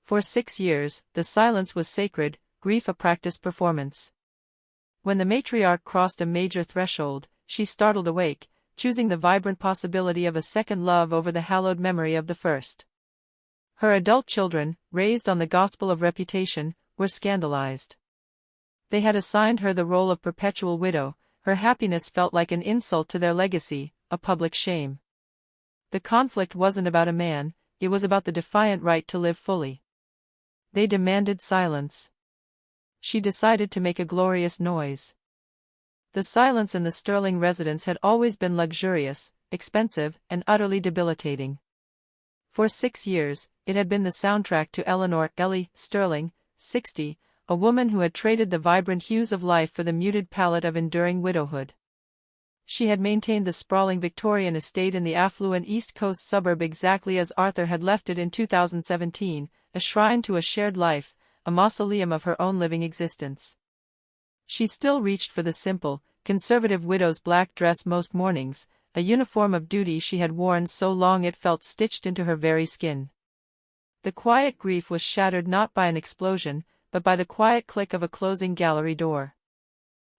For 6 years, the silence was sacred, grief a practiced performance. When the matriarch crossed a major threshold, she startled awake, choosing the vibrant possibility of a second love over the hallowed memory of the first. Her adult children, raised on the gospel of reputation, were scandalized. They had assigned her the role of perpetual widow. Her happiness felt like an insult to their legacy, a public shame. The conflict wasn't about a man, it was about the defiant right to live fully. They demanded silence. She decided to make a glorious noise. The silence in the Sterling residence had always been luxurious, expensive, and utterly debilitating. For 6 years, it had been the soundtrack to Eleanor Ellie Sterling, 60, a woman who had traded the vibrant hues of life for the muted palette of enduring widowhood. She had maintained the sprawling Victorian estate in the affluent East Coast suburb exactly as Arthur had left it in 2017, a shrine to a shared life, a mausoleum of her own living existence. She still reached for the simple, conservative widow's black dress most mornings, a uniform of duty she had worn so long it felt stitched into her very skin. The quiet grief was shattered not by an explosion, but by the quiet click of a closing gallery door.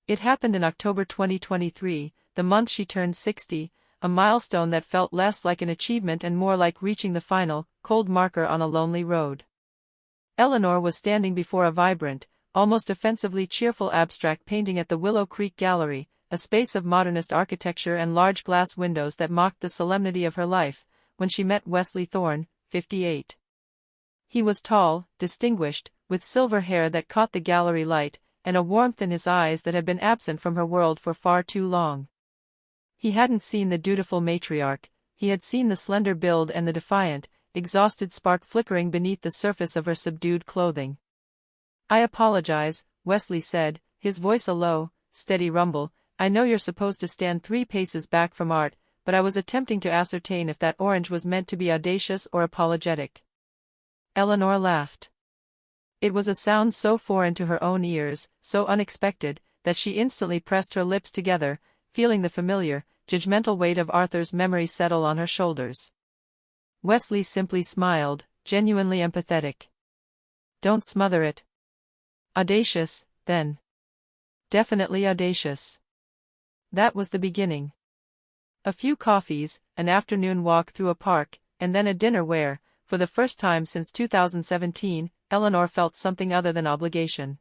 It happened in October 2023, the month she turned 60, a milestone that felt less like an achievement and more like reaching the final, cold marker on a lonely road. Eleanor was standing before a vibrant, almost offensively cheerful abstract painting at the Willow Creek Gallery, a space of modernist architecture and large glass windows that mocked the solemnity of her life, when she met Wesley Thorne, 58. He was tall, distinguished, with silver hair that caught the gallery light, and a warmth in his eyes that had been absent from her world for far too long. He hadn't seen the dutiful matriarch, he had seen the slender build and the defiant, exhausted spark flickering beneath the surface of her subdued clothing. "I apologize," Wesley said, his voice a low, steady rumble. "I know you're supposed to stand 3 paces back from art, but I was attempting to ascertain if that orange was meant to be audacious or apologetic." Eleanor laughed. It was a sound so foreign to her own ears, so unexpected, that she instantly pressed her lips together, feeling the familiar, judgmental weight of Arthur's memory settle on her shoulders. Wesley simply smiled, genuinely empathetic. "Don't smother it." "Audacious, then." "Definitely audacious." That was the beginning. A few coffees, an afternoon walk through a park, and then a dinner where, for the first time since 2017, Eleanor felt something other than obligation.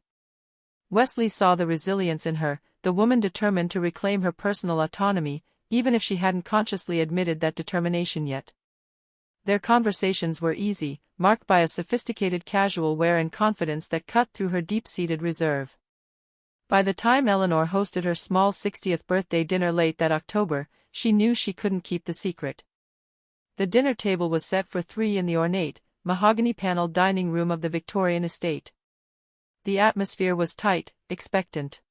Wesley saw the resilience in her, the woman determined to reclaim her personal autonomy, even if she hadn't consciously admitted that determination yet. Their conversations were easy, marked by a sophisticated casual wear and confidence that cut through her deep-seated reserve. By the time Eleanor hosted her small 60th birthday dinner late that October, she knew she couldn't keep the secret. The dinner table was set for 3 in the ornate, mahogany-paneled dining room of the Victorian estate. The atmosphere was tight, expectant.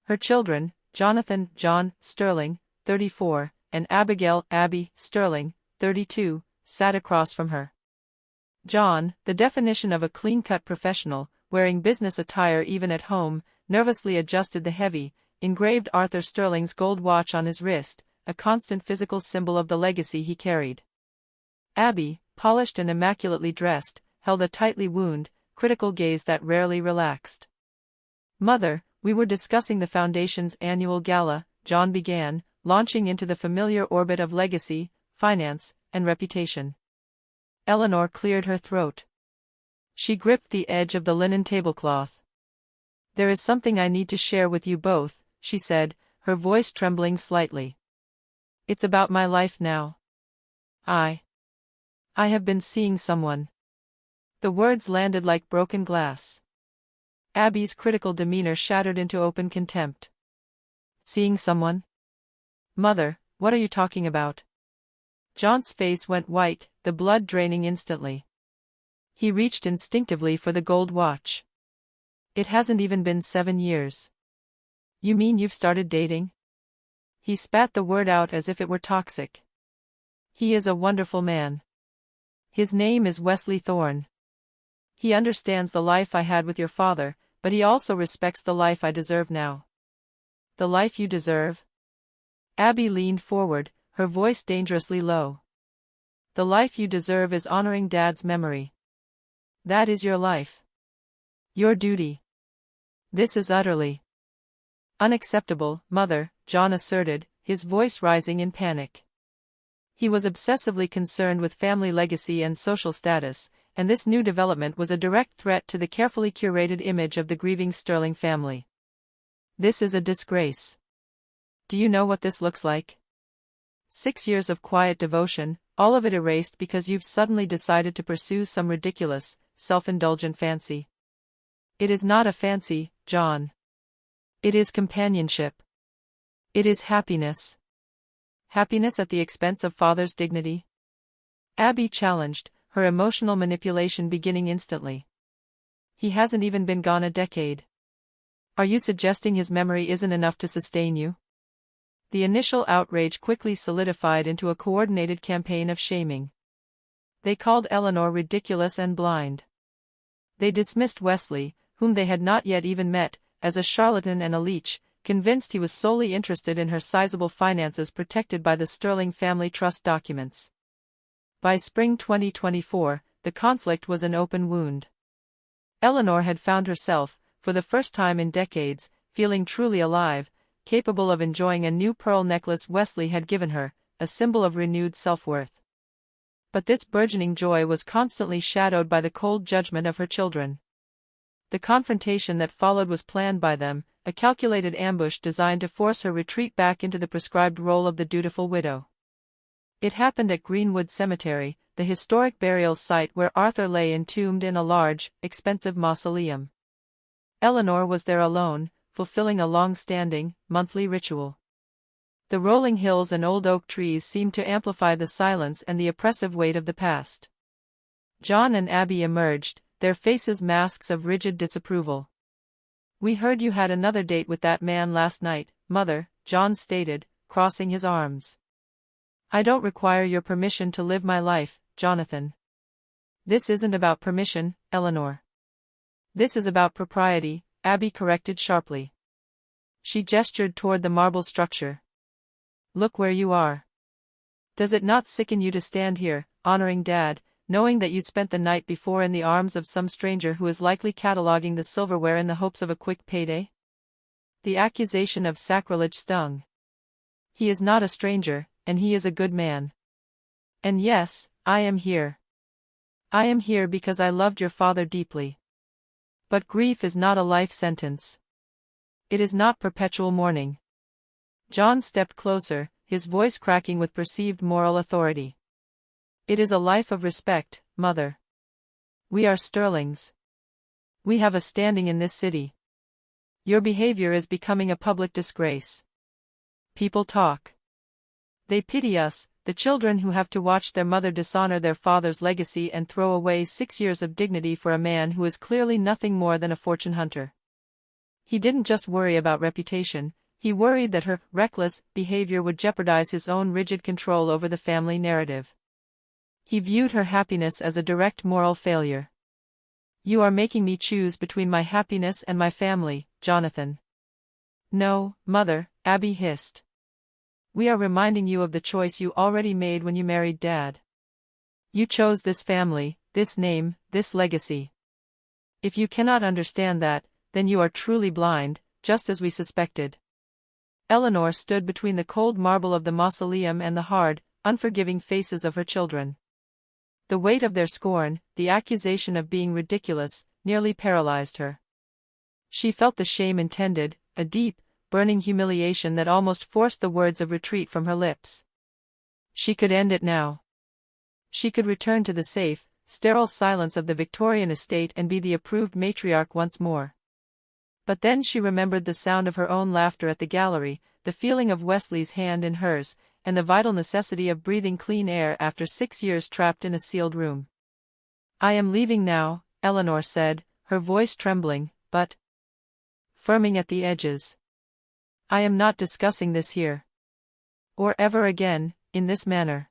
Her children, Jonathan John Sterling, 34, and Abigail Abby Sterling, 32, sat across from her. John, the definition of a clean-cut professional, wearing business attire even at home, nervously adjusted the heavy, engraved Arthur Sterling's gold watch on his wrist, a constant physical symbol of the legacy he carried. Abby, polished and immaculately dressed, held a tightly wound, critical gaze that rarely relaxed. "Mother, we were discussing the Foundation's annual gala," John began, launching into the familiar orbit of legacy, finance, and reputation. Eleanor cleared her throat. She gripped the edge of the linen tablecloth. "There is something I need to share with you both," she said, her voice trembling slightly. "It's about my life now. I have been seeing someone." The words landed like broken glass. Abby's critical demeanor shattered into open contempt. "Seeing someone? Mother, what are you talking about?" John's face went white, the blood draining instantly. He reached instinctively for the gold watch. "It hasn't even been 7 years. You mean you've started dating?" He spat the word out as if it were toxic. "He is a wonderful man. His name is Wesley Thorne. He understands the life I had with your father, but he also respects the life I deserve now." "The life you deserve?" Abby leaned forward, her voice dangerously low. "The life you deserve is honoring Dad's memory. That is your life. Your duty. This is utterly unacceptable, Mother, John asserted, his voice rising in panic. He was obsessively concerned with family legacy and social status, and this new development was a direct threat to the carefully curated image of the grieving Sterling family. This is a disgrace. Do you know what this looks like? 6 years of quiet devotion, all of it erased because you've suddenly decided to pursue some ridiculous, self-indulgent fancy. It is not a fancy, John. It is companionship. It is happiness. Happiness at the expense of father's dignity? Abby challenged, her emotional manipulation beginning instantly. He hasn't even been gone a decade. Are you suggesting his memory isn't enough to sustain you? The initial outrage quickly solidified into a coordinated campaign of shaming. They called Eleanor ridiculous and blind. They dismissed Wesley, whom they had not yet even met, as a charlatan and a leech, convinced he was solely interested in her sizable finances protected by the Sterling family trust documents. By spring 2024, the conflict was an open wound. Eleanor had found herself, for the first time in decades, feeling truly alive, capable of enjoying a new pearl necklace Wesley had given her, a symbol of renewed self-worth. But this burgeoning joy was constantly shadowed by the cold judgment of her children. The confrontation that followed was planned by them, a calculated ambush designed to force her retreat back into the prescribed role of the dutiful widow. It happened at Greenwood Cemetery, the historic burial site where Arthur lay entombed in a large, expensive mausoleum. Eleanor was there alone, fulfilling a long-standing, monthly ritual. The rolling hills and old oak trees seemed to amplify the silence and the oppressive weight of the past. John and Abby emerged, their faces masks of rigid disapproval. "We heard you had another date with that man last night, Mother," John stated, crossing his arms. "I don't require your permission to live my life, Jonathan." "This isn't about permission, Eleanor. This is about propriety," Abby corrected sharply. She gestured toward the marble structure. "Look where you are. Does it not sicken you to stand here, honoring Dad, knowing that you spent the night before in the arms of some stranger who is likely cataloging the silverware in the hopes of a quick payday?" The accusation of sacrilege stung. "He is not a stranger, and he is a good man. And yes, I am here. I am here because I loved your father deeply. But grief is not a life sentence. It is not perpetual mourning." John stepped closer, his voice cracking with perceived moral authority. "It is a life of respect, Mother. We are Sterlings. We have a standing in this city. Your behavior is becoming a public disgrace. People talk. They pity us, the children who have to watch their mother dishonor their father's legacy and throw away 6 years of dignity for a man who is clearly nothing more than a fortune hunter." He didn't just worry about reputation, he worried that her reckless behavior would jeopardize his own rigid control over the family narrative. He viewed her happiness as a direct moral failure. "You are making me choose between my happiness and my family, Jonathan." "No, Mother," Abby hissed. "We are reminding you of the choice you already made when you married Dad. You chose this family, this name, this legacy. If you cannot understand that, then you are truly blind, just as we suspected." Eleanor stood between the cold marble of the mausoleum and the hard, unforgiving faces of her children. The weight of their scorn, the accusation of being ridiculous, nearly paralyzed her. She felt the shame intended, a deep, burning humiliation that almost forced the words of retreat from her lips. She could end it now. She could return to the safe, sterile silence of the Victorian estate and be the approved matriarch once more. But then she remembered the sound of her own laughter at the gallery, the feeling of Wesley's hand in hers, and the vital necessity of breathing clean air after 6 years trapped in a sealed room. "I am leaving now," Eleanor said, her voice trembling, but firming at the edges. "I am not discussing this here. Or ever again, in this manner.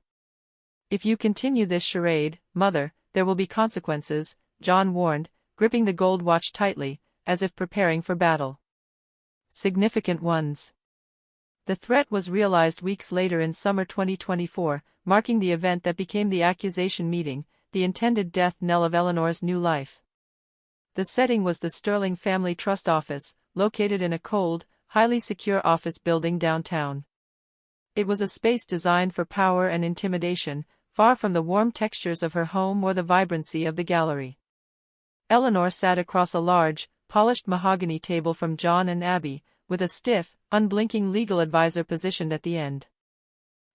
If you continue this charade, Mother, there will be consequences," John warned, gripping the gold watch tightly, as if preparing for battle. "Significant ones." The threat was realized weeks later in summer 2024, marking the event that became the accusation meeting, the intended death knell of Eleanor's new life. The setting was the Sterling Family Trust office, located in a cold, highly secure office building downtown. It was a space designed for power and intimidation, far from the warm textures of her home or the vibrancy of the gallery. Eleanor sat across a large, polished mahogany table from John and Abby, with a stiff, unblinking legal advisor positioned at the end.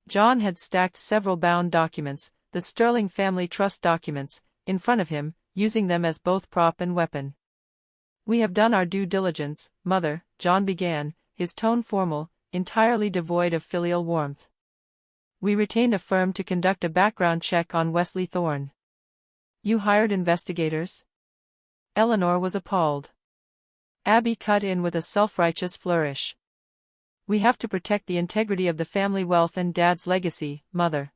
John had stacked several bound documents, the Sterling Family Trust documents, in front of him, using them as both prop and weapon. "We have done our due diligence, Mother," John began, his tone formal, entirely devoid of filial warmth. "We retained a firm to conduct a background check on Wesley Thorne." "You hired investigators?" Eleanor was appalled. Abby cut in with a self-righteous flourish. "We have to protect the integrity of the family wealth and Dad's legacy, Mother.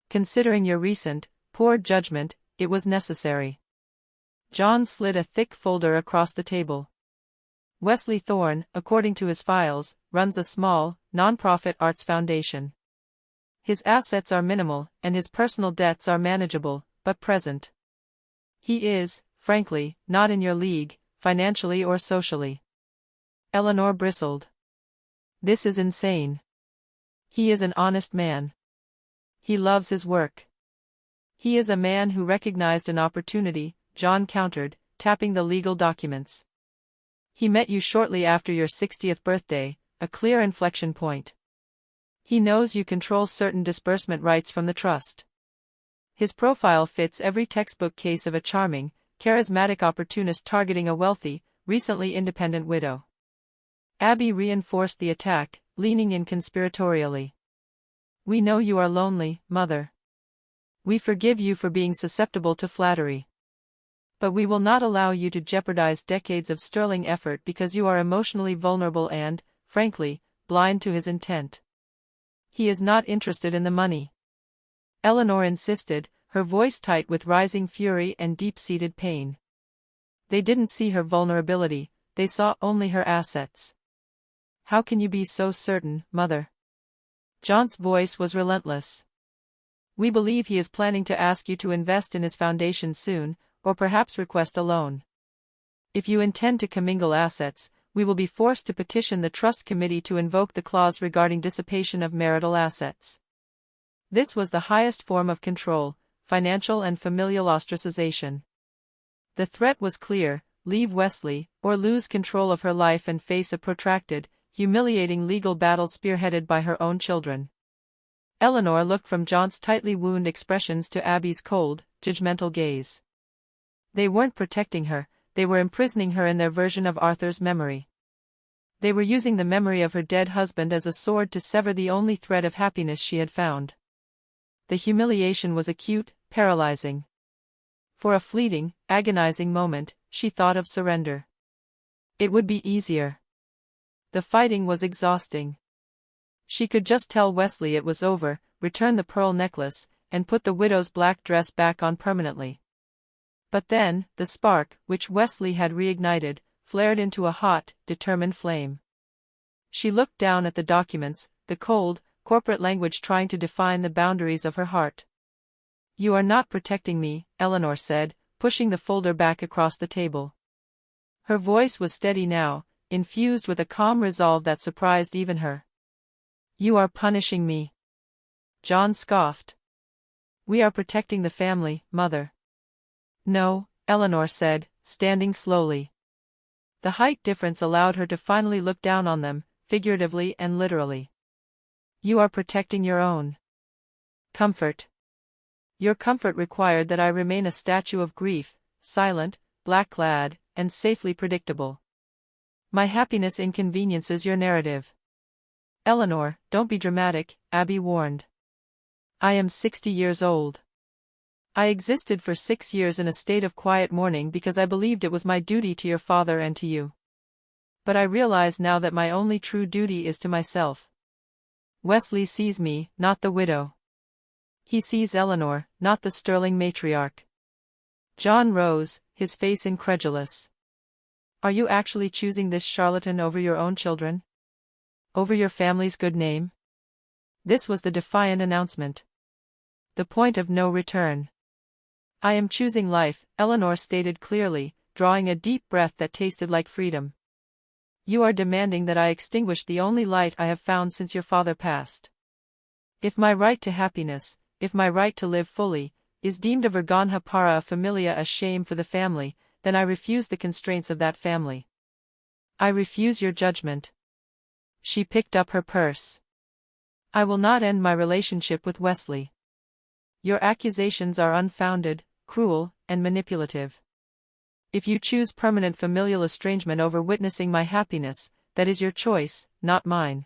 Considering your recent, poor judgment, it was necessary." John slid a thick folder across the table. "Wesley Thorne, according to his files, runs a small, non-profit arts foundation. His assets are minimal, and his personal debts are manageable, but present. He is, frankly, not in your league, financially or socially." Eleanor bristled. "This is insane. He is an honest man. He loves his work." "He is a man who recognized an opportunity," John countered, tapping the legal documents. "He met you shortly after your 60th birthday, a clear inflection point. He knows you control certain disbursement rights from the trust. His profile fits every textbook case of a charming, charismatic opportunist targeting a wealthy, recently independent widow." Abby reinforced the attack, leaning in conspiratorially. "We know you are lonely, Mother. We forgive you for being susceptible to flattery. But we will not allow you to jeopardize decades of sterling effort because you are emotionally vulnerable and, frankly, blind to his intent. He is not interested in the money." Eleanor insisted, her voice tight with rising fury and deep-seated pain. They didn't see her vulnerability, they saw only her assets. "How can you be so certain, Mother?" John's voice was relentless. "We believe he is planning to ask you to invest in his foundation soon, or perhaps request a loan. If you intend to commingle assets, we will be forced to petition the trust committee to invoke the clause regarding dissipation of marital assets." This was the highest form of control, financial and familial ostracization. The threat was clear: leave Wesley, or lose control of her life and face a protracted, humiliating legal battle spearheaded by her own children. Eleanor looked from John's tightly wound expressions to Abby's cold, judgmental gaze. They weren't protecting her, they were imprisoning her in their version of Arthur's memory. They were using the memory of her dead husband as a sword to sever the only thread of happiness she had found. The humiliation was acute, paralyzing. For a fleeting, agonizing moment, she thought of surrender. It would be easier. The fighting was exhausting. She could just tell Wesley it was over, return the pearl necklace, and put the widow's black dress back on permanently. But then, the spark, which Wesley had reignited, flared into a hot, determined flame. She looked down at the documents, the cold, corporate language trying to define the boundaries of her heart. "You are not protecting me," Eleanor said, pushing the folder back across the table. Her voice was steady now, infused with a calm resolve that surprised even her. "You are punishing me." John scoffed. "We are protecting the family, Mother." "No," Eleanor said, standing slowly. The height difference allowed her to finally look down on them, figuratively and literally. "You are protecting your own comfort. Your comfort required that I remain a statue of grief, silent, black-clad, and safely predictable. My happiness inconveniences your narrative." "Eleanor, don't be dramatic," Abby warned. "I am 60 years old. I existed for 6 years in a state of quiet mourning because I believed it was my duty to your father and to you. But I realize now that my only true duty is to myself. Wesley sees me, not the widow. He sees Eleanor, not the sterling matriarch." John rose, his face incredulous. "Are you actually choosing this charlatan over your own children? Over your family's good name?" This was the defiant announcement. The point of no return. I am choosing life, Eleanor stated clearly, drawing a deep breath that tasted like freedom. You are demanding that I extinguish the only light I have found since your father passed. If my right to happiness, if my right to live fully, is deemed a vergonha para familia, a shame for the family, then I refuse the constraints of that family. I refuse your judgment. She picked up her purse. I will not end my relationship with Wesley. Your accusations are unfounded, cruel, and manipulative. If you choose permanent familial estrangement over witnessing my happiness, that is your choice, not mine.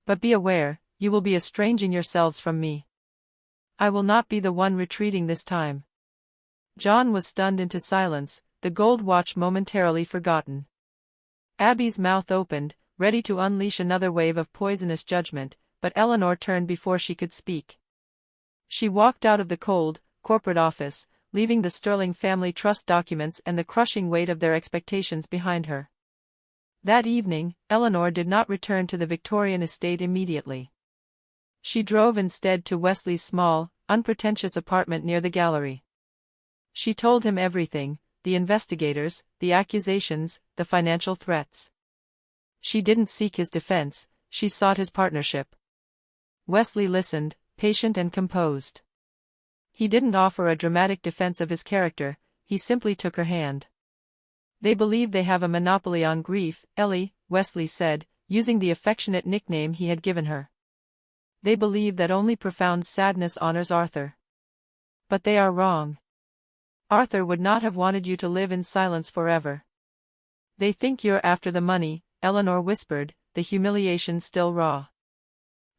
But be aware, you will be estranging yourselves from me. I will not be the one retreating this time. John was stunned into silence, the gold watch momentarily forgotten. Abby's mouth opened, ready to unleash another wave of poisonous judgment, but Eleanor turned before she could speak. She walked out of the cold, corporate office, leaving the sterling family trust documents and the crushing weight of their expectations behind her. That evening, Eleanor did not return to the Victorian estate immediately. She drove instead to Wesley's small, unpretentious apartment near the gallery. She told him everything, the investigators, the accusations, the financial threats. She didn't seek his defense, she sought his partnership. Wesley listened, patient and composed. He didn't offer a dramatic defense of his character, he simply took her hand. They believe they have a monopoly on grief, Ellie, Wesley said, using the affectionate nickname he had given her. They believe that only profound sadness honors Arthur. But they are wrong. Arthur would not have wanted you to live in silence forever. They think you're after the money, Eleanor whispered, the humiliation still raw.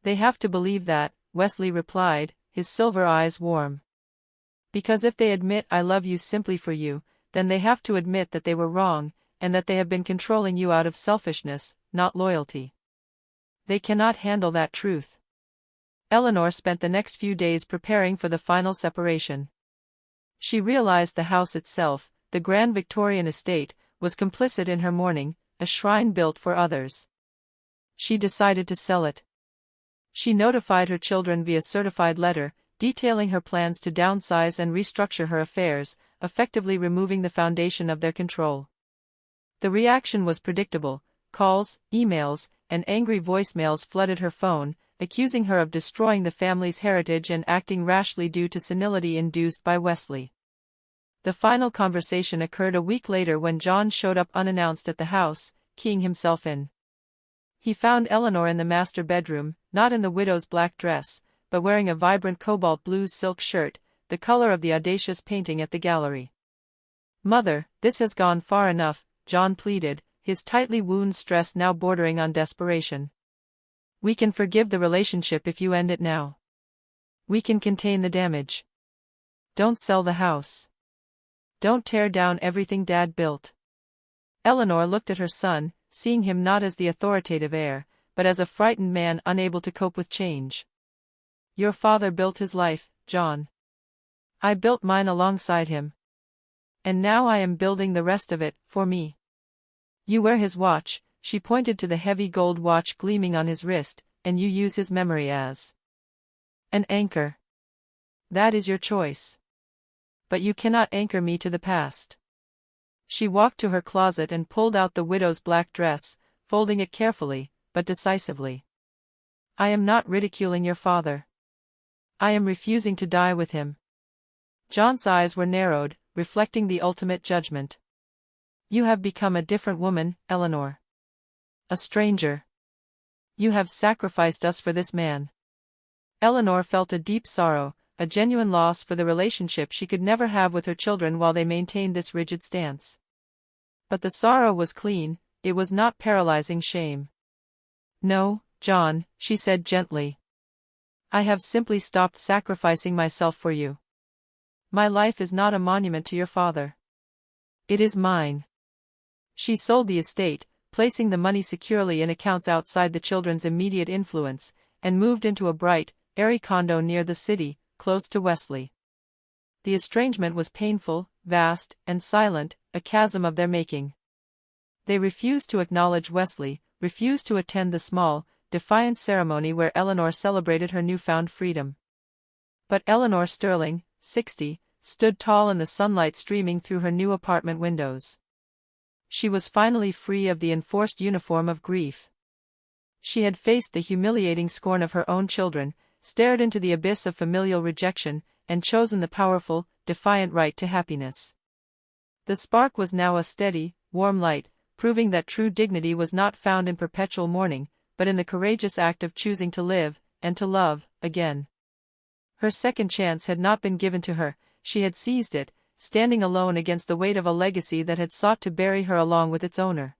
They have to believe that, Wesley replied, his silver eyes warm. Because if they admit I love you simply for you, then they have to admit that they were wrong, and that they have been controlling you out of selfishness, not loyalty. They cannot handle that truth. Eleanor spent the next few days preparing for the final separation. She realized the house itself, the grand Victorian estate, was complicit in her mourning, a shrine built for others. She decided to sell it. She notified her children via certified letter, detailing her plans to downsize and restructure her affairs, effectively removing the foundation of their control. The reaction was predictable. Calls, emails, and angry voicemails flooded her phone, accusing her of destroying the family's heritage and acting rashly due to senility induced by Wesley. The final conversation occurred a week later when John showed up unannounced at the house, keying himself in. He found Eleanor in the master bedroom, not in the widow's black dress, but wearing a vibrant cobalt blue silk shirt, the color of the audacious painting at the gallery. "Mother, this has gone far enough," John pleaded, his tightly wound stress now bordering on desperation. "We can forgive the relationship if you end it now. We can contain the damage. Don't sell the house. Don't tear down everything Dad built." Eleanor looked at her son, seeing him not as the authoritative heir, but as a frightened man unable to cope with change. "Your father built his life, John. I built mine alongside him. And now I am building the rest of it, for me. You wear his watch," she pointed to the heavy gold watch gleaming on his wrist, "and you use his memory as an anchor. That is your choice. But you cannot anchor me to the past." She walked to her closet and pulled out the widow's black dress, folding it carefully, but decisively. "I am not ridiculing your father. I am refusing to die with him." John's eyes were narrowed, reflecting the ultimate judgment. "You have become a different woman, Eleanor. A stranger. You have sacrificed us for this man." Eleanor felt a deep sorrow, a genuine loss for the relationship she could never have with her children while they maintained this rigid stance. But the sorrow was clean, it was not paralyzing shame. "No, John," she said gently. "I have simply stopped sacrificing myself for you. My life is not a monument to your father. It is mine." She sold the estate, placing the money securely in accounts outside the children's immediate influence, and moved into a bright, airy condo near the city, close to Wesley. The estrangement was painful, vast, and silent, a chasm of their making. They refused to acknowledge Wesley, refused to attend the small, defiant ceremony where Eleanor celebrated her newfound freedom. But Eleanor Sterling, 60, stood tall in the sunlight streaming through her new apartment windows. She was finally free of the enforced uniform of grief. She had faced the humiliating scorn of her own children, stared into the abyss of familial rejection, and chosen the powerful, defiant right to happiness. The spark was now a steady, warm light, proving that true dignity was not found in perpetual mourning, but in the courageous act of choosing to live, and to love, again. Her second chance had not been given to her, she had seized it, standing alone against the weight of a legacy that had sought to bury her along with its owner.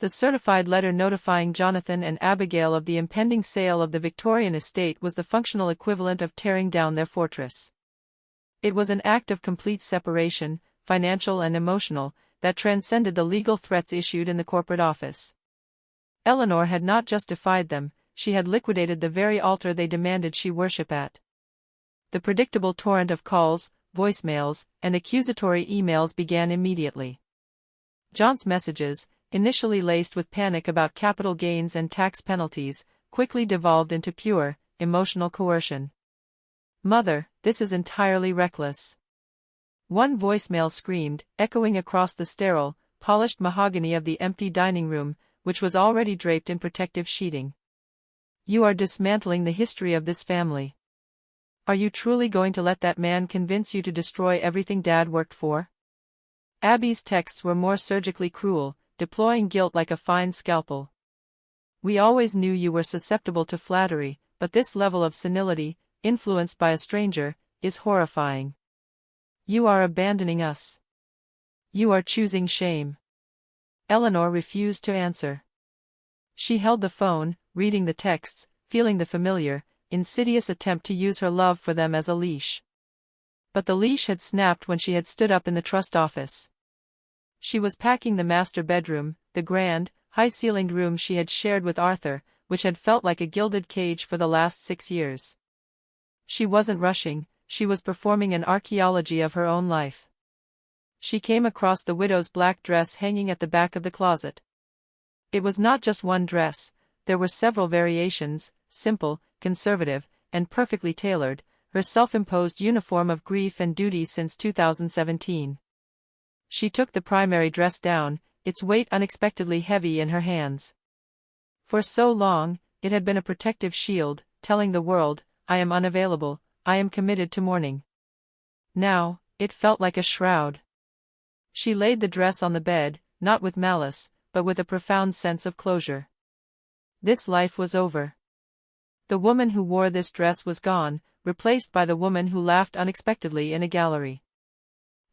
The certified letter notifying Jonathan and Abigail of the impending sale of the Victorian estate was the functional equivalent of tearing down their fortress. It was an act of complete separation, financial and emotional, that transcended the legal threats issued in the corporate office. Eleanor had not just defied them, she had liquidated the very altar they demanded she worship at. The predictable torrent of calls, voicemails, and accusatory emails began immediately. John's messages, initially laced with panic about capital gains and tax penalties, quickly devolved into pure, emotional coercion. "Mother, this is entirely reckless." One voicemail screamed, echoing across the sterile, polished mahogany of the empty dining room, which was already draped in protective sheeting. "You are dismantling the history of this family. Are you truly going to let that man convince you to destroy everything Dad worked for?" Abby's texts were more surgically cruel, deploying guilt like a fine scalpel. "We always knew you were susceptible to flattery, but this level of senility, influenced by a stranger, is horrifying. You are abandoning us. You are choosing shame." Eleanor refused to answer. She held the phone, reading the texts, feeling the familiar, insidious attempt to use her love for them as a leash. But the leash had snapped when she had stood up in the trust office. She was packing the master bedroom, the grand, high-ceilinged room she had shared with Arthur, which had felt like a gilded cage for the last 6 years. She wasn't rushing, she was performing an archaeology of her own life. She came across the widow's black dress hanging at the back of the closet. It was not just one dress, there were several variations, simple, conservative, and perfectly tailored, her self-imposed uniform of grief and duty since 2017. She took the primary dress down, its weight unexpectedly heavy in her hands. For so long, it had been a protective shield, telling the world, "I am unavailable, I am committed to mourning." Now, it felt like a shroud. She laid the dress on the bed, not with malice, but with a profound sense of closure. This life was over. The woman who wore this dress was gone, replaced by the woman who laughed unexpectedly in a gallery.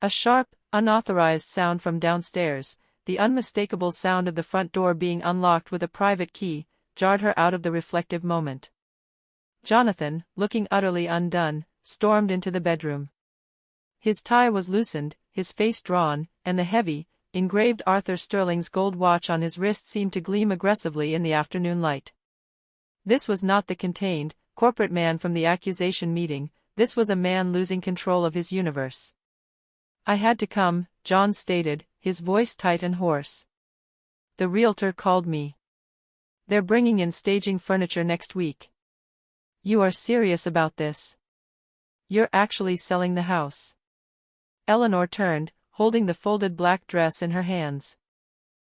A sharp, unauthorized sound from downstairs, the unmistakable sound of the front door being unlocked with a private key, jarred her out of the reflective moment. Jonathan, looking utterly undone, stormed into the bedroom. His tie was loosened, his face drawn, and the heavy, engraved Arthur Sterling's gold watch on his wrist seemed to gleam aggressively in the afternoon light. This was not the contained, corporate man from the accusation meeting, this was a man losing control of his universe. "I had to come," John stated, his voice tight and hoarse. "The realtor called me. They're bringing in staging furniture next week." "You are serious about this? You're actually selling the house?" Eleanor turned, holding the folded black dress in her hands.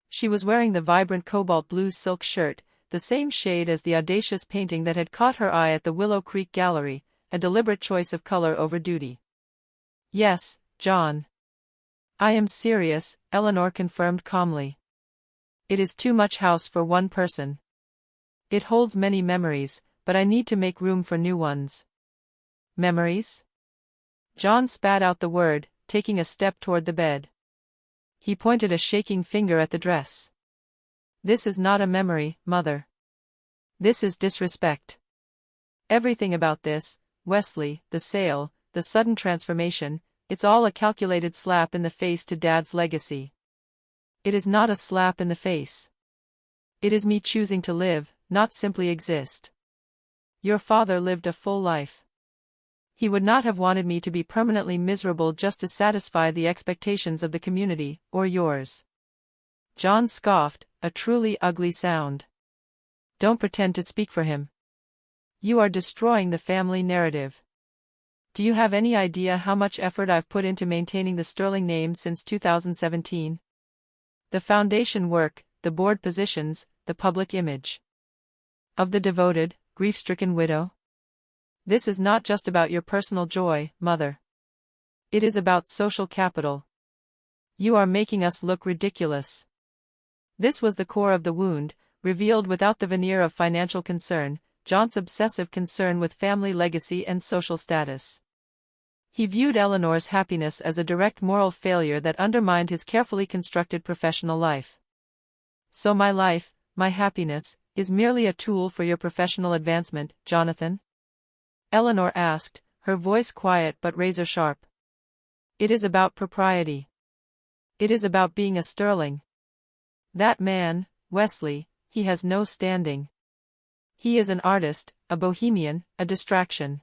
She was wearing the vibrant cobalt blue silk shirt, the same shade as the audacious painting that had caught her eye at the Willow Creek Gallery, a deliberate choice of color over duty. "Yes, John. I am serious," Eleanor confirmed calmly. "It is too much house for one person. It holds many memories, but I need to make room for new ones." "Memories?" John spat out the word, taking a step toward the bed. He pointed a shaking finger at the dress. "This is not a memory, Mother. This is disrespect. Everything about this, Wesley, the sale, the sudden transformation, it's all a calculated slap in the face to Dad's legacy." "It is not a slap in the face. It is me choosing to live, not simply exist. Your father lived a full life. He would not have wanted me to be permanently miserable just to satisfy the expectations of the community, or yours." John scoffed, a truly ugly sound. "Don't pretend to speak for him. You are destroying the family narrative. Do you have any idea how much effort I've put into maintaining the sterling name since 2017? The foundation work, the board positions, the public image of the devoted, grief-stricken widow? This is not just about your personal joy, Mother. It is about social capital. You are making us look ridiculous. This was the core of the wound, revealed without the veneer of financial concern, John's obsessive concern with family legacy and social status. He viewed Eleanor's happiness as a direct moral failure that undermined his carefully constructed professional life. So my life, my happiness, is merely a tool for your professional advancement, Jonathan? Eleanor asked, her voice quiet but razor-sharp. It is about propriety. It is about being a sterling. That man, Wesley, he has no standing. He is an artist, a bohemian, a distraction.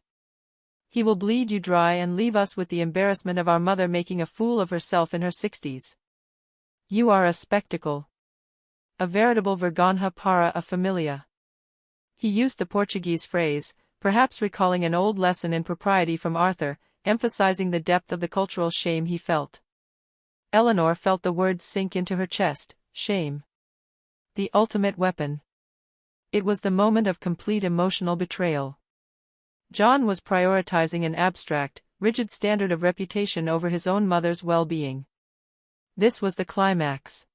He will bleed you dry and leave us with the embarrassment of our mother making a fool of herself in her 60s. You are a spectacle. A veritable vergonha para a familia. He used the Portuguese phrase, perhaps recalling an old lesson in propriety from Arthur, emphasizing the depth of the cultural shame he felt. Eleanor felt the words sink into her chest, shame. The ultimate weapon. It was the moment of complete emotional betrayal. John was prioritizing an abstract, rigid standard of reputation over his own mother's well-being. This was the climax.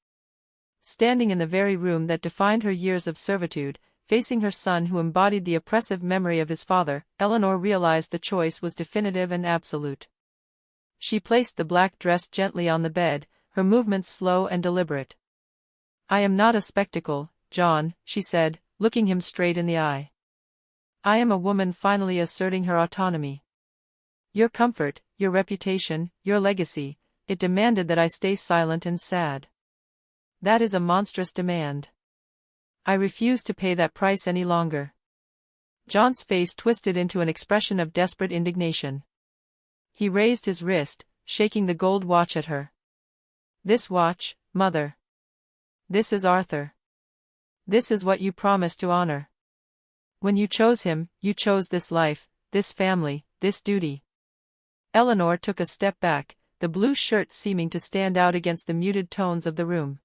Standing in the very room that defined her years of servitude, facing her son who embodied the oppressive memory of his father, Eleanor realized the choice was definitive and absolute. She placed the black dress gently on the bed, her movements slow and deliberate. I am not a spectacle, John, she said, looking him straight in the eye. I am a woman finally asserting her autonomy. Your comfort, your reputation, your legacy, it demanded that I stay silent and sad. That is a monstrous demand. I refuse to pay that price any longer. John's face twisted into an expression of desperate indignation. He raised his wrist, shaking the gold watch at her. This watch, Mother. This is Arthur. This is what you promised to honor. When you chose him, you chose this life, this family, this duty. Eleanor took a step back, the blue shirt seeming to stand out against the muted tones of the room.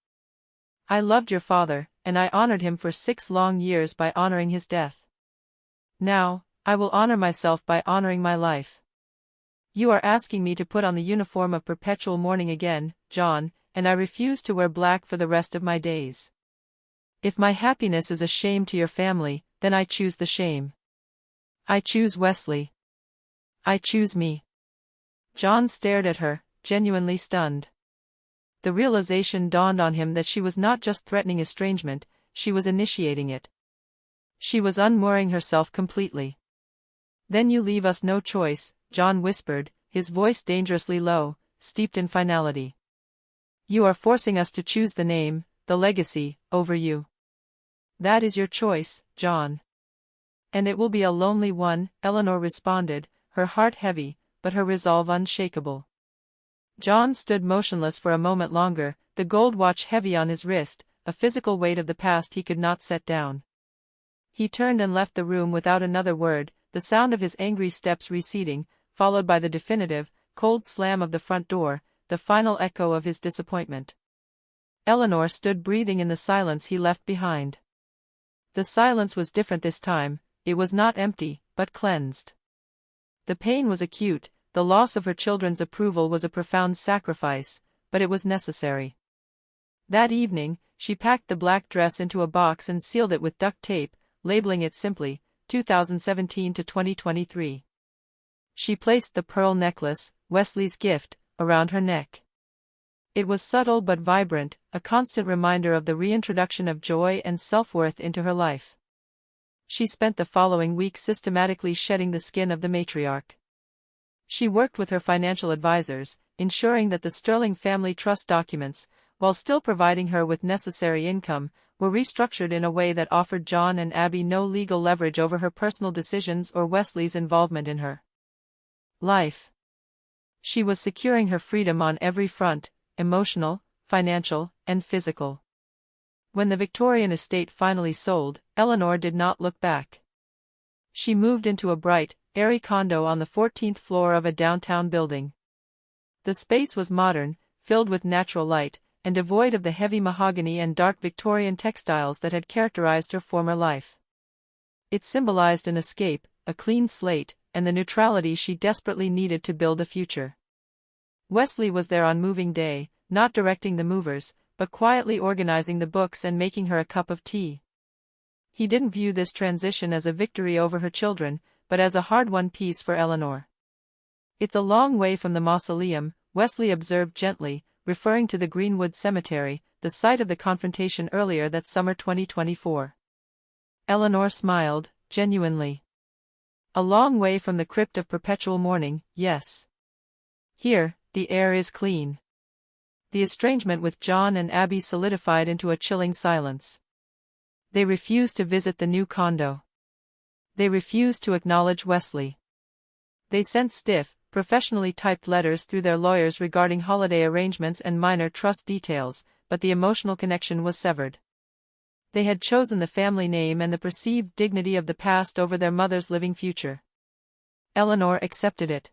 I loved your father, and I honored him for 6 long years by honoring his death. Now, I will honor myself by honoring my life. You are asking me to put on the uniform of perpetual mourning again, John, and I refuse to wear black for the rest of my days. If my happiness is a shame to your family, then I choose the shame. I choose Wesley. I choose me. John stared at her, genuinely stunned. The realization dawned on him that she was not just threatening estrangement, she was initiating it. She was unmooring herself completely. Then you leave us no choice, John whispered, his voice dangerously low, steeped in finality. You are forcing us to choose the name, the legacy, over you. That is your choice, John. And it will be a lonely one, Eleanor responded, her heart heavy, but her resolve unshakable. John stood motionless for a moment longer, the gold watch heavy on his wrist, a physical weight of the past he could not set down. He turned and left the room without another word, the sound of his angry steps receding, followed by the definitive, cold slam of the front door, the final echo of his disappointment. Eleanor stood breathing in the silence he left behind. The silence was different this time, it was not empty, but cleansed. The pain was acute, the loss of her children's approval was a profound sacrifice, but it was necessary. That evening, she packed the black dress into a box and sealed it with duct tape, labeling it simply, 2017 to 2023. She placed the pearl necklace, Wesley's gift, around her neck. It was subtle but vibrant, a constant reminder of the reintroduction of joy and self-worth into her life. She spent the following week systematically shedding the skin of the matriarch. She worked with her financial advisors, ensuring that the Sterling family trust documents, while still providing her with necessary income, were restructured in a way that offered John and Abby no legal leverage over her personal decisions or Wesley's involvement in her life. She was securing her freedom on every front, emotional, financial, and physical. When the Victorian estate finally sold, Eleanor did not look back. She moved into a bright, airy condo on the 14th floor of a downtown building. The space was modern, filled with natural light, and devoid of the heavy mahogany and dark Victorian textiles that had characterized her former life. It symbolized an escape, a clean slate, and the neutrality she desperately needed to build a future. Wesley was there on moving day, not directing the movers, but quietly organizing the books and making her a cup of tea. He didn't view this transition as a victory over her children, but as a hard-won peace for Eleanor. "It's a long way from the mausoleum," Wesley observed gently, referring to the Greenwood Cemetery, the site of the confrontation earlier that summer 2024. Eleanor smiled, genuinely. "A long way from the crypt of perpetual mourning, yes. Here, the air is clean." The estrangement with John and Abby solidified into a chilling silence. They refused to visit the new condo. They refused to acknowledge Wesley. They sent stiff, professionally typed letters through their lawyers regarding holiday arrangements and minor trust details, but the emotional connection was severed. They had chosen the family name and the perceived dignity of the past over their mother's living future. Eleanor accepted it.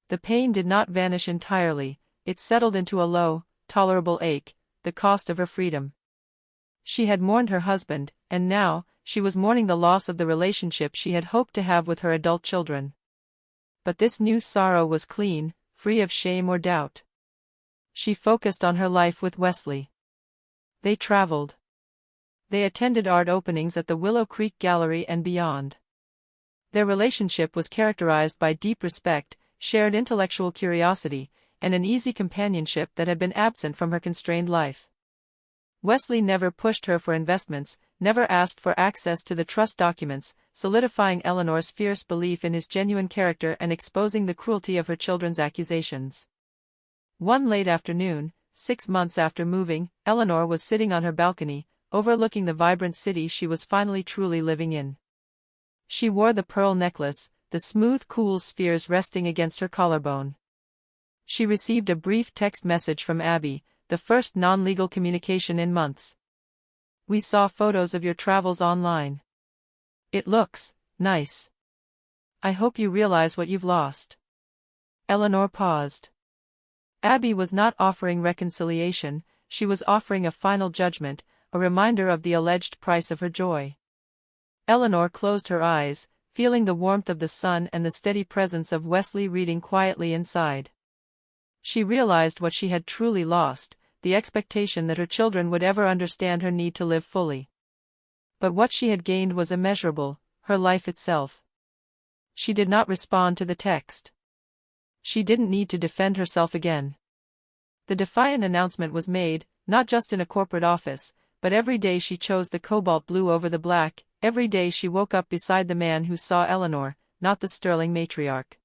The pain did not vanish entirely, it settled into a low, tolerable ache, the cost of her freedom. She had mourned her husband, and now, she was mourning the loss of the relationship she had hoped to have with her adult children. But this new sorrow was clean, free of shame or doubt. She focused on her life with Wesley. They traveled. They attended art openings at the Willow Creek Gallery and beyond. Their relationship was characterized by deep respect, shared intellectual curiosity, and an easy companionship that had been absent from her constrained life. Wesley never pushed her for investments, never asked for access to the trust documents, solidifying Eleanor's fierce belief in his genuine character and exposing the cruelty of her children's accusations. One late afternoon, 6 months after moving, Eleanor was sitting on her balcony, overlooking the vibrant city she was finally truly living in. She wore the pearl necklace, the smooth cool spheres resting against her collarbone. She received a brief text message from Abby, the first non-legal communication in months. "We saw photos of your travels online. It looks nice. I hope you realize what you've lost." Eleanor paused. Abby was not offering reconciliation, she was offering a final judgment, a reminder of the alleged price of her joy. Eleanor closed her eyes, feeling the warmth of the sun and the steady presence of Wesley reading quietly inside. She realized what she had truly lost, the expectation that her children would ever understand her need to live fully. But what she had gained was immeasurable, her life itself. She did not respond to the text. She didn't need to defend herself again. The defiant announcement was made, not just in a corporate office, but every day she chose the cobalt blue over the black, every day she woke up beside the man who saw Eleanor, not the sterling matriarch.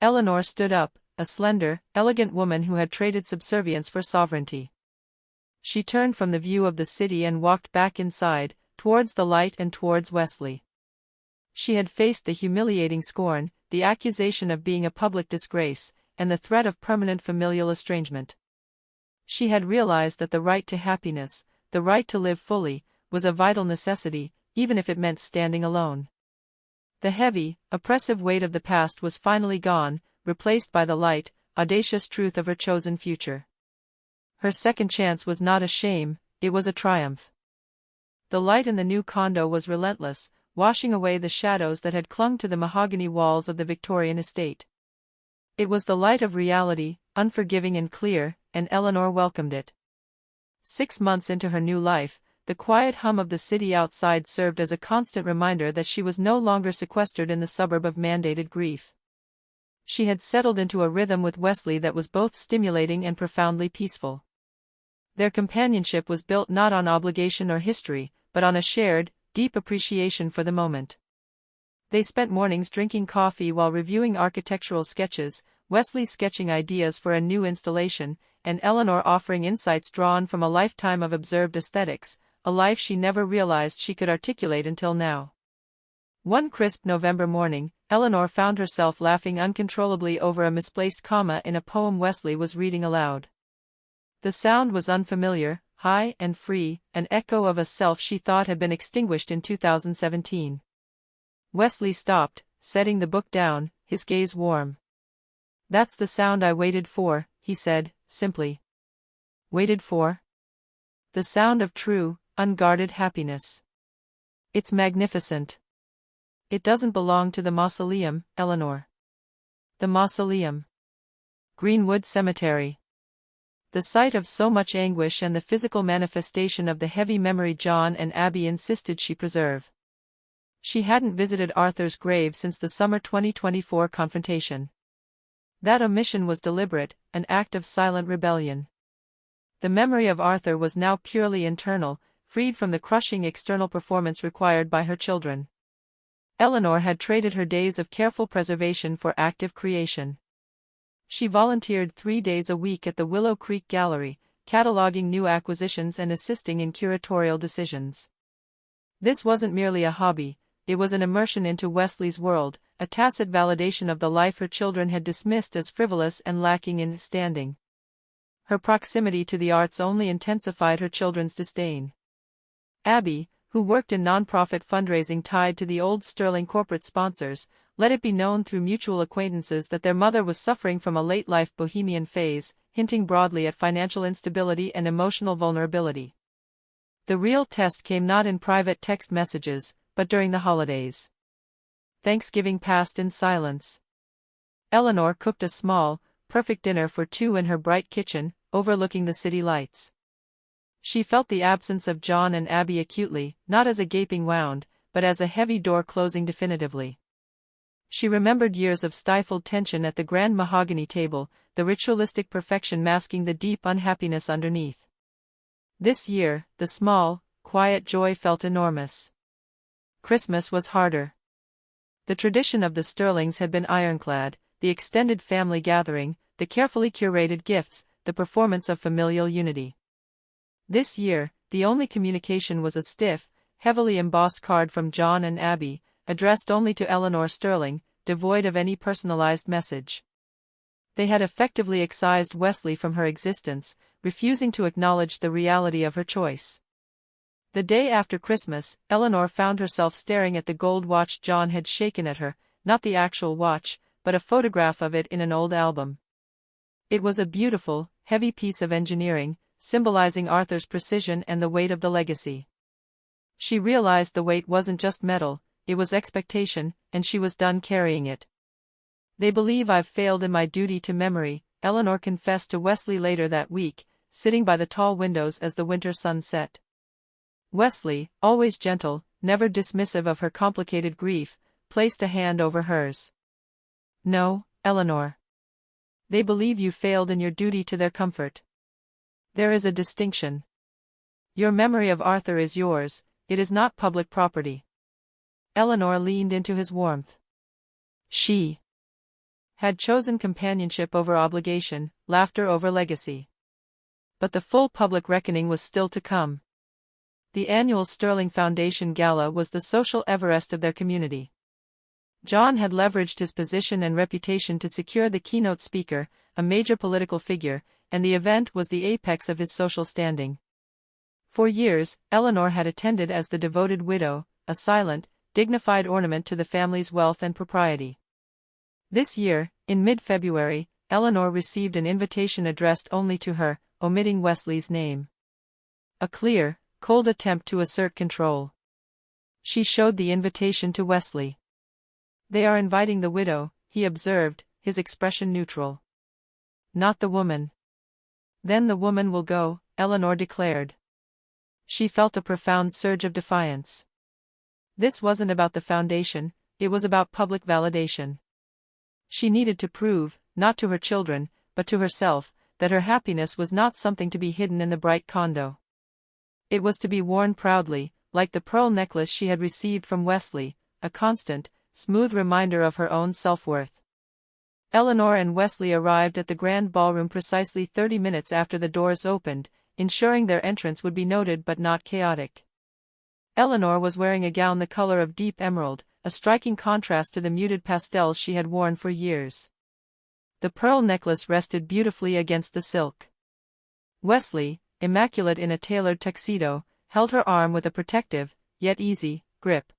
Eleanor stood up, a slender, elegant woman who had traded subservience for sovereignty. She turned from the view of the city and walked back inside, towards the light and towards Wesley. She had faced the humiliating scorn, the accusation of being a public disgrace, and the threat of permanent familial estrangement. She had realized that the right to happiness, the right to live fully, was a vital necessity, even if it meant standing alone. The heavy, oppressive weight of the past was finally gone, replaced by the light, audacious truth of her chosen future. Her second chance was not a shame, it was a triumph. The light in the new condo was relentless, washing away the shadows that had clung to the mahogany walls of the Victorian estate. It was the light of reality, unforgiving and clear, and Eleanor welcomed it. 6 months into her new life, the quiet hum of the city outside served as a constant reminder that she was no longer sequestered in the suburb of mandated grief. She had settled into a rhythm with Wesley that was both stimulating and profoundly peaceful. Their companionship was built not on obligation or history, but on a shared, deep appreciation for the moment. They spent mornings drinking coffee while reviewing architectural sketches, Wesley sketching ideas for a new installation, and Eleanor offering insights drawn from a lifetime of observed aesthetics, a life she never realized she could articulate until now. One crisp November morning, Eleanor found herself laughing uncontrollably over a misplaced comma in a poem Wesley was reading aloud. The sound was unfamiliar, high and free, an echo of a self she thought had been extinguished in 2017. Wesley stopped, setting the book down, his gaze warm. "That's the sound I waited for," he said, simply. "Waited for?" "The sound of true, unguarded happiness. It's magnificent." "It doesn't belong to the mausoleum, Eleanor." "The mausoleum." Greenwood Cemetery. The sight of so much anguish and the physical manifestation of the heavy memory John and Abby insisted she preserve. She hadn't visited Arthur's grave since the summer 2024 confrontation. That omission was deliberate, an act of silent rebellion. The memory of Arthur was now purely internal, freed from the crushing external performance required by her children. Eleanor had traded her days of careful preservation for active creation. She volunteered 3 days a week at the Willow Creek Gallery, cataloging new acquisitions and assisting in curatorial decisions. This wasn't merely a hobby, it was an immersion into Wesley's world, a tacit validation of the life her children had dismissed as frivolous and lacking in standing. Her proximity to the arts only intensified her children's disdain. Abby, who worked in nonprofit fundraising tied to the old Sterling corporate sponsors, let it be known through mutual acquaintances that their mother was suffering from a late-life bohemian phase, hinting broadly at financial instability and emotional vulnerability. The real test came not in private text messages, but during the holidays. Thanksgiving passed in silence. Eleanor cooked a small, perfect dinner for two in her bright kitchen, overlooking the city lights. She felt the absence of John and Abby acutely, not as a gaping wound, but as a heavy door closing definitively. She remembered years of stifled tension at the grand mahogany table, the ritualistic perfection masking the deep unhappiness underneath. This year, the small, quiet joy felt enormous. Christmas was harder. The tradition of the Sterlings had been ironclad, the extended family gathering, the carefully curated gifts, the performance of familial unity. This year, the only communication was a stiff, heavily embossed card from John and Abby, addressed only to Eleanor Sterling, devoid of any personalized message. They had effectively excised Wesley from her existence, refusing to acknowledge the reality of her choice. The day after Christmas, Eleanor found herself staring at the gold watch John had shaken at her, not the actual watch, but a photograph of it in an old album. It was a beautiful, heavy piece of engineering, symbolizing Arthur's precision and the weight of the legacy. She realized the weight wasn't just metal, it was expectation, and she was done carrying it. "They believe I've failed in my duty to memory," Eleanor confessed to Wesley later that week, sitting by the tall windows as the winter sun set. Wesley, always gentle, never dismissive of her complicated grief, placed a hand over hers. "No, Eleanor. They believe you failed in your duty to their comfort. There is a distinction. Your memory of Arthur is yours, it is not public property." Eleanor leaned into his warmth. She had chosen companionship over obligation, laughter over legacy. But the full public reckoning was still to come. The annual Sterling Foundation Gala was the social Everest of their community. John had leveraged his position and reputation to secure the keynote speaker, a major political figure, and the event was the apex of his social standing. For years, Eleanor had attended as the devoted widow, a silent, dignified ornament to the family's wealth and propriety. This year, in mid-February, Eleanor received an invitation addressed only to her, omitting Wesley's name. A clear, cold attempt to assert control. She showed the invitation to Wesley. "They are inviting the widow," he observed, his expression neutral. "Not the woman." "Then the woman will go," Eleanor declared. She felt a profound surge of defiance. This wasn't about the foundation, it was about public validation. She needed to prove, not to her children, but to herself, that her happiness was not something to be hidden in the bright condo. It was to be worn proudly, like the pearl necklace she had received from Wesley, a constant, smooth reminder of her own self-worth. Eleanor and Wesley arrived at the grand ballroom precisely 30 minutes after the doors opened, ensuring their entrance would be noted but not chaotic. Eleanor was wearing a gown the color of deep emerald, a striking contrast to the muted pastels she had worn for years. The pearl necklace rested beautifully against the silk. Wesley, immaculate in a tailored tuxedo, held her arm with a protective, yet easy, grip.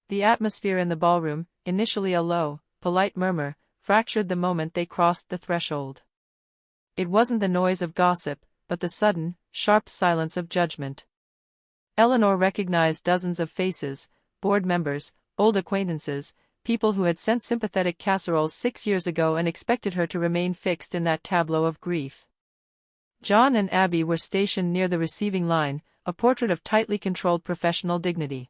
The atmosphere in the ballroom, initially a low, polite murmur, fractured the moment they crossed the threshold. It wasn't the noise of gossip, but the sudden, sharp silence of judgment. Eleanor recognized dozens of faces, board members, old acquaintances, people who had sent sympathetic casseroles 6 years ago and expected her to remain fixed in that tableau of grief. John and Abby were stationed near the receiving line, a portrait of tightly controlled professional dignity.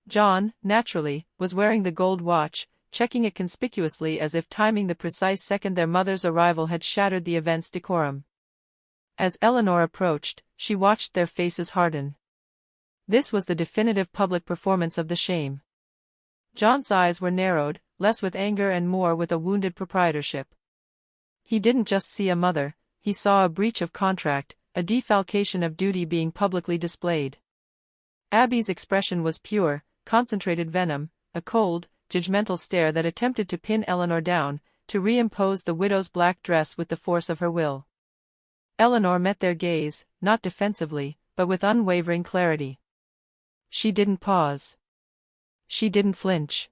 John, naturally, was wearing the gold watch, checking it conspicuously as if timing the precise second their mother's arrival had shattered the event's decorum. As Eleanor approached, she watched their faces harden. This was the definitive public performance of the shame. John's eyes were narrowed, less with anger and more with a wounded proprietorship. He didn't just see a mother, he saw a breach of contract, a defalcation of duty being publicly displayed. Abby's expression was pure, concentrated venom, a cold, judgmental stare that attempted to pin Eleanor down, to reimpose the widow's black dress with the force of her will. Eleanor met their gaze, not defensively, but with unwavering clarity. She didn't pause. She didn't flinch.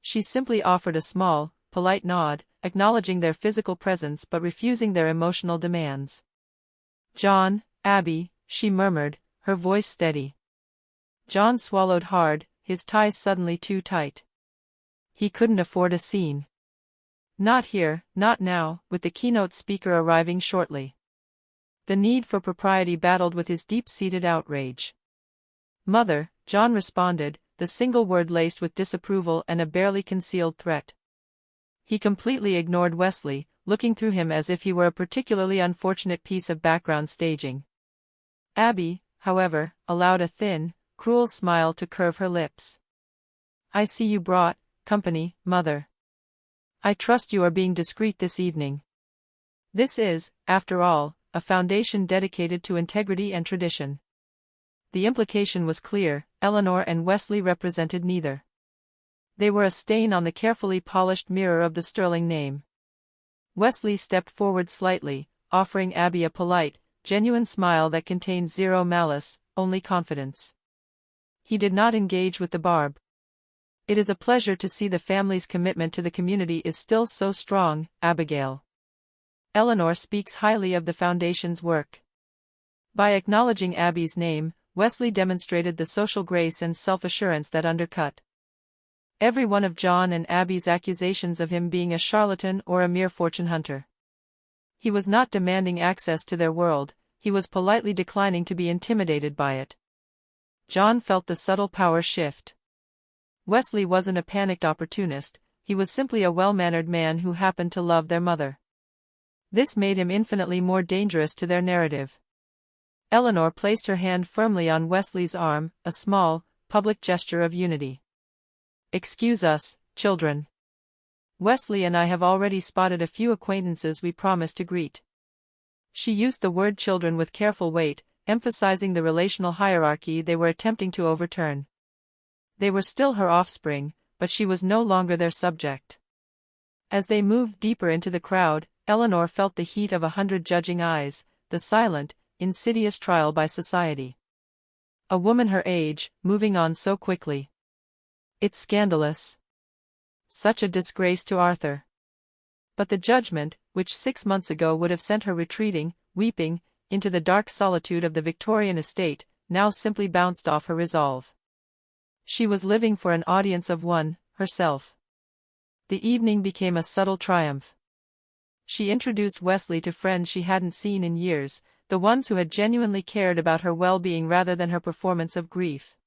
She simply offered a small, polite nod, acknowledging their physical presence but refusing their emotional demands. "John, Abby," she murmured, her voice steady. John swallowed hard, his ties suddenly too tight. He couldn't afford a scene. Not here, not now, with the keynote speaker arriving shortly. The need for propriety battled with his deep-seated outrage. "Mother," John responded, the single word laced with disapproval and a barely concealed threat. He completely ignored Wesley, looking through him as if he were a particularly unfortunate piece of background staging. Abby, however, allowed a thin, cruel smile to curve her lips. "I see you brought company, Mother. I trust you are being discreet this evening. This is, after all, a foundation dedicated to integrity and tradition." The implication was clear, Eleanor and Wesley represented neither. They were a stain on the carefully polished mirror of the sterling name. Wesley stepped forward slightly, offering Abby a polite, genuine smile that contained zero malice, only confidence. He did not engage with the barb. "It is a pleasure to see the family's commitment to the community is still so strong, Abigail. Eleanor speaks highly of the Foundation's work." By acknowledging Abby's name, Wesley demonstrated the social grace and self-assurance that undercut every one of John and Abby's accusations of him being a charlatan or a mere fortune hunter. He was not demanding access to their world, he was politely declining to be intimidated by it. John felt the subtle power shift. Wesley wasn't a panicked opportunist, he was simply a well-mannered man who happened to love their mother. This made him infinitely more dangerous to their narrative. Eleanor placed her hand firmly on Wesley's arm, a small, public gesture of unity. "Excuse us, children. Wesley and I have already spotted a few acquaintances we promised to greet." She used the word children with careful weight, emphasizing the relational hierarchy they were attempting to overturn. They were still her offspring, but she was no longer their subject. As they moved deeper into the crowd, Eleanor felt the heat of 100 judging eyes, the silent, insidious trial by society. A woman her age, moving on so quickly. It's scandalous. Such a disgrace to Arthur. But the judgment, which 6 months ago would have sent her retreating, weeping, into the dark solitude of the Victorian estate, now simply bounced off her resolve. She was living for an audience of one, herself. The evening became a subtle triumph. She introduced Wesley to friends she hadn't seen in years, the ones who had genuinely cared about her well-being rather than her performance of grief.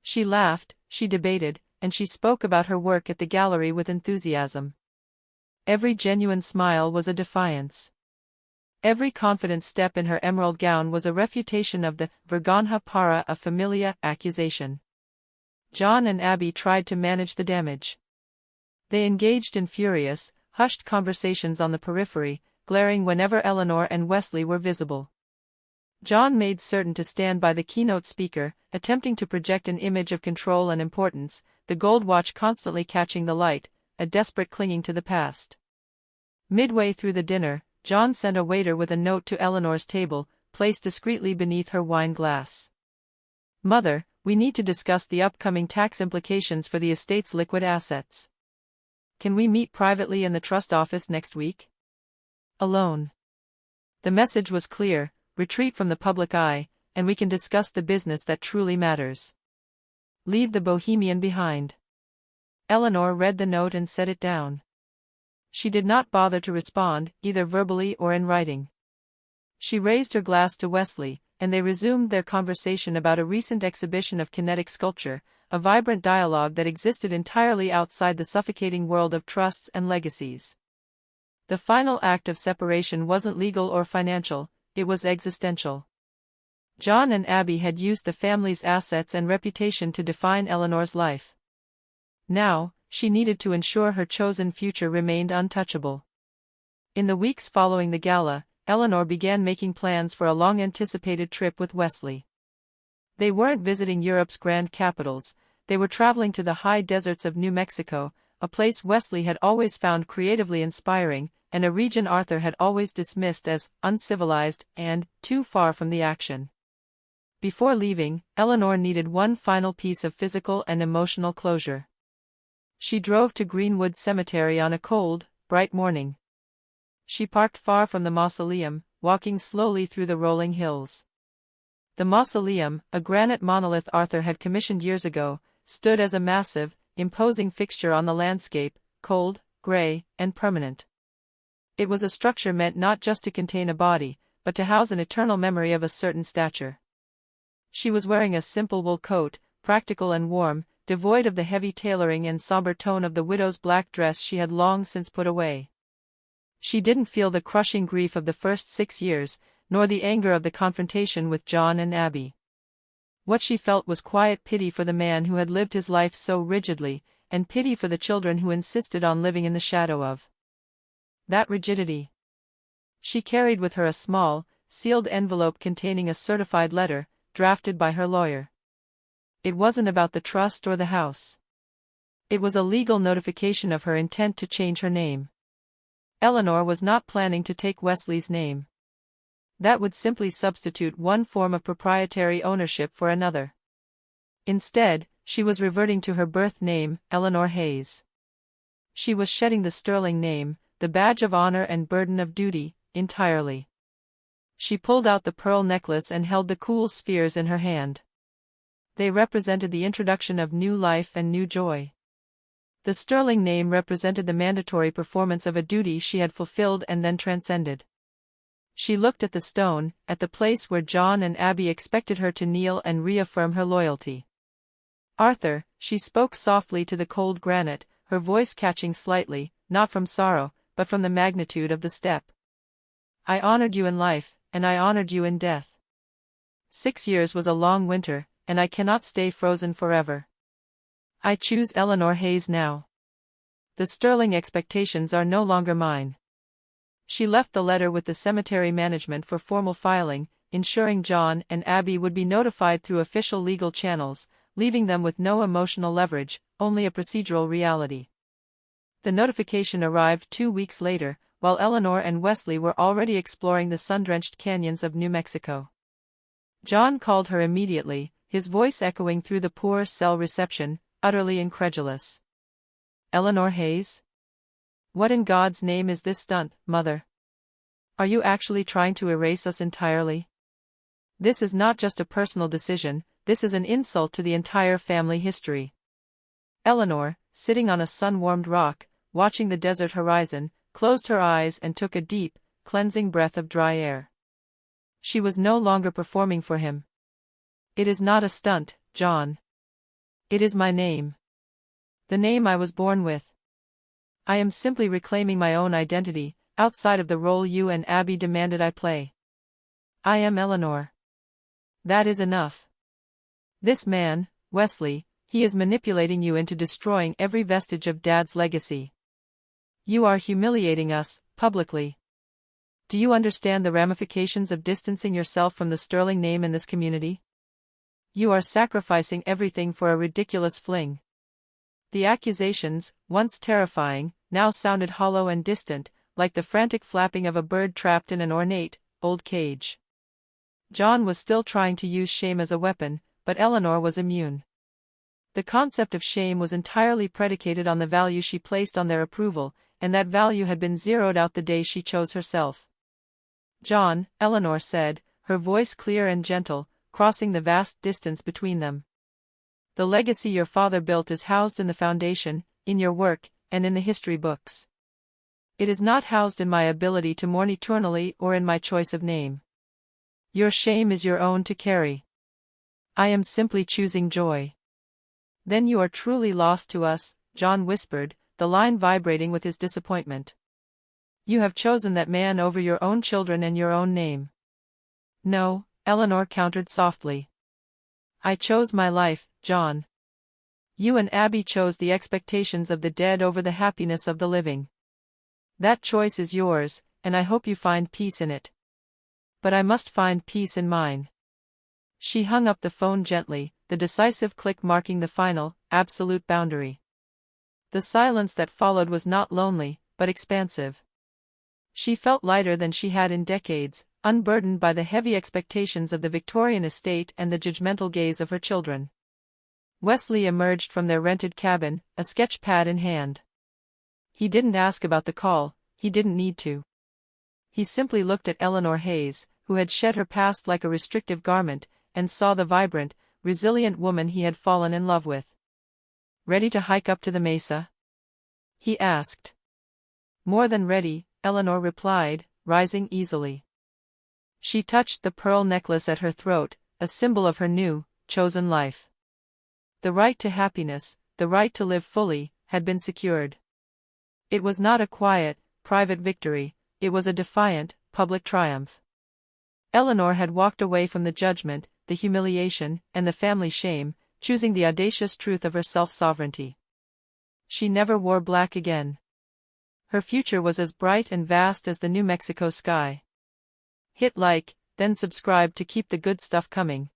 She laughed, she debated, and she spoke about her work at the gallery with enthusiasm. Every genuine smile was a defiance. Every confident step in her emerald gown was a refutation of the vergonha para a familia accusation. John and Abby tried to manage the damage. They engaged in furious, hushed conversations on the periphery, glaring whenever Eleanor and Wesley were visible. John made certain to stand by the keynote speaker, attempting to project an image of control and importance, the gold watch constantly catching the light, a desperate clinging to the past. Midway through the dinner, John sent a waiter with a note to Eleanor's table, placed discreetly beneath her wine glass. "Mother, We need to discuss the upcoming tax implications for the estate's liquid assets. Can we meet privately in the trust office next week? Alone. The message was clear: retreat from the public eye, and we can discuss the business that truly matters. Leave the bohemian behind. Eleanor read the note and set it down. She did not bother to respond, either verbally or in writing. She raised her glass to Wesley, and they resumed their conversation about a recent exhibition of kinetic sculpture, a vibrant dialogue that existed entirely outside the suffocating world of trusts and legacies. The final act of separation wasn't legal or financial, it was existential. John and Abby had used the family's assets and reputation to define Eleanor's life. Now, she needed to ensure her chosen future remained untouchable. In the weeks following the gala, Eleanor began making plans for a long-anticipated trip with Wesley. They weren't visiting Europe's grand capitals, they were traveling to the high deserts of New Mexico, a place Wesley had always found creatively inspiring, and a region Arthur had always dismissed as uncivilized and too far from the action. Before leaving, Eleanor needed one final piece of physical and emotional closure. She drove to Greenwood Cemetery on a cold, bright morning. She parked far from the mausoleum, walking slowly through the rolling hills. The mausoleum, a granite monolith Arthur had commissioned years ago, stood as a massive, imposing fixture on the landscape, cold, gray, and permanent. It was a structure meant not just to contain a body, but to house an eternal memory of a certain stature. She was wearing a simple wool coat, practical and warm, devoid of the heavy tailoring and somber tone of the widow's black dress she had long since put away. She didn't feel the crushing grief of the first 6 years, nor the anger of the confrontation with John and Abby. What she felt was quiet pity for the man who had lived his life so rigidly, and pity for the children who insisted on living in the shadow of that rigidity. She carried with her a small, sealed envelope containing a certified letter, drafted by her lawyer. It wasn't about the trust or the house. It was a legal notification of her intent to change her name. Eleanor was not planning to take Wesley's name. That would simply substitute one form of proprietary ownership for another. Instead, she was reverting to her birth name, Eleanor Hayes. She was shedding the sterling name, the badge of honor and burden of duty, entirely. She pulled out the pearl necklace and held the cool spheres in her hand. They represented the introduction of new life and new joy. The sterling name represented the mandatory performance of a duty she had fulfilled and then transcended. She looked at the stone, at the place where John and Abby expected her to kneel and reaffirm her loyalty. Arthur, she spoke softly to the cold granite, her voice catching slightly, not from sorrow, but from the magnitude of the step. I honored you in life, and I honored you in death. 6 years was a long winter, and I cannot stay frozen forever. I choose Eleanor Hayes now. The sterling expectations are no longer mine. She left the letter with the cemetery management for formal filing, ensuring John and Abby would be notified through official legal channels, leaving them with no emotional leverage, only a procedural reality. The notification arrived 2 weeks later, while Eleanor and Wesley were already exploring the sun-drenched canyons of New Mexico. John called her immediately, his voice echoing through the poor cell reception, utterly incredulous. Eleanor Hayes? What in God's name is this stunt, Mother? Are you actually trying to erase us entirely? This is not just a personal decision, this is an insult to the entire family history. Eleanor, sitting on a sun-warmed rock, watching the desert horizon, closed her eyes and took a deep, cleansing breath of dry air. She was no longer performing for him. It is not a stunt, John. It is my name. The name I was born with. I am simply reclaiming my own identity, outside of the role you and Abby demanded I play. I am Eleanor. That is enough. This man, Wesley, he is manipulating you into destroying every vestige of Dad's legacy. You are humiliating us, publicly. Do you understand the ramifications of distancing yourself from the sterling name in this community? You are sacrificing everything for a ridiculous fling. The accusations, once terrifying, now sounded hollow and distant, like the frantic flapping of a bird trapped in an ornate, old cage. John was still trying to use shame as a weapon, but Eleanor was immune. The concept of shame was entirely predicated on the value she placed on their approval, and that value had been zeroed out the day she chose herself. "John," Eleanor said, her voice clear and gentle, crossing the vast distance between them. "The legacy your father built is housed in the foundation, in your work, and in the history books. It is not housed in my ability to mourn eternally or in my choice of name. Your shame is your own to carry. I am simply choosing joy." "Then you are truly lost to us," John whispered, the line vibrating with his disappointment. "You have chosen that man over your own children and your own name." "No," Eleanor countered softly. "I chose my life, John. You and Abby chose the expectations of the dead over the happiness of the living. That choice is yours, and I hope you find peace in it. But I must find peace in mine." She hung up the phone gently, the decisive click marking the final, absolute boundary. The silence that followed was not lonely, but expansive. She felt lighter than she had in decades, unburdened by the heavy expectations of the Victorian estate and the judgmental gaze of her children. Wesley emerged from their rented cabin, a sketch pad in hand. He didn't ask about the call, he didn't need to. He simply looked at Eleanor Hayes, who had shed her past like a restrictive garment, and saw the vibrant, resilient woman he had fallen in love with. "Ready to hike up to the mesa?" he asked. "More than ready," Eleanor replied, rising easily. She touched the pearl necklace at her throat, a symbol of her new, chosen life. The right to happiness, the right to live fully, had been secured. It was not a quiet, private victory, it was a defiant, public triumph. Eleanor had walked away from the judgment, the humiliation, and the family shame, choosing the audacious truth of her self-sovereignty. She never wore black again. Her future was as bright and vast as the New Mexico sky. Hit like, then subscribe to keep the good stuff coming.